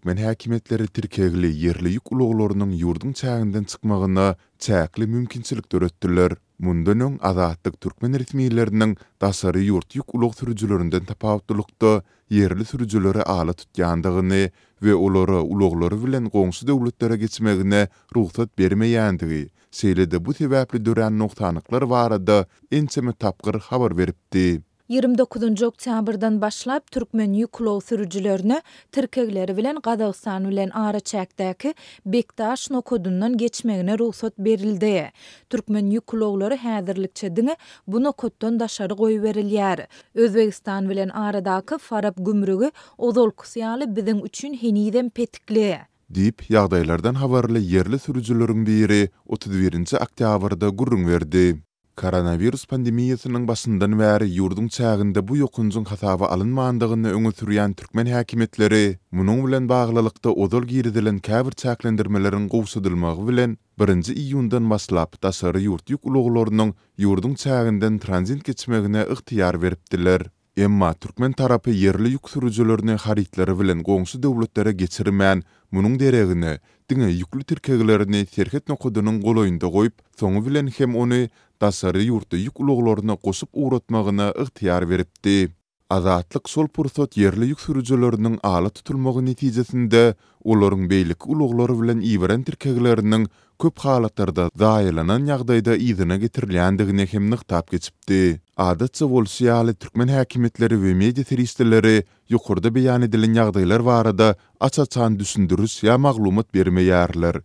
Türkmen häkimetleri tirkegli yerli ýük uluglarynyň ýurdun çäginden çykmagyna çäkli mümkinçilik döretdiler. Mundan öň azatlyk türkmen resmiýetleriniň dasary ýurt ýük ulug sürüjülerinden tapawutlykda yerli sürüjülere ala tutýandygyny we olary uluglary bilen goňşy döwletlere geçmegine ruhsat bermeýändigi, seýlede bu sebäpli dören noktanyklar barada ençeme tapgyr habar beripdi. 29 oktýabrdan başlap türkmen ýük ulug sürüjülerini tirkegleri bilen Gazagystan bilen ara çäkdäki Bektaş nokodundan geçmegine ruhsat berildi. Türkmen ýük uluglary häzirlikçe diňe bu nokoddan daşary goýup berilýär. Özbegistan bilen aradaky Farab gümrügi ozolkusy ýaly biziň üçin heniden petikli diýip ýagdaýlardan habarly yerli sürüjüleriň biri 31 oktýabrda gurrun berdi. Koronavirus pandemiýasynyň başyndan bäri ýurdun çäginde bu ýokunjyň hasaba alynmandygyny öňe sürýän türkmen häkimetleri munyň bilen baglylykda ozal girdilen käbir çäklendirmeleriň gowşadylmagy bilen 1 iýundan başlap daşary ýurt ýük uluglarynyň ýurdun çäginden tranzit geçmegine ygtyýar beripdiler. Emma türkmen tarapy yerli ýük sürüjülerini harytlary bilen goňşy döwletlere geçirmän munyň deregine diňe ýüklü tirkeglerini serhet nokodunyň golaýynda goýup, soňu bilen hem ony daşary ýurtda ýük uluglaryna goşup uğratmagyna ygtyýar beripdi. Azatlyk sol pursat yerli ýük sürüjüleriniň ala tutulmagy netijesinde olaryň beýlik uluglary bilen iýbaren tirkegleriniň köp halatlarda zaýylanan ýagdaýda ýzyna getirilýändigine hem nyktap geçipdi. Adatça bolşýaly türkmen häkimetleri we media teristleri ýokurda beýan edilen ýagdaýlar barada açaçan düşündürüş ýa maglumat bermeýärler.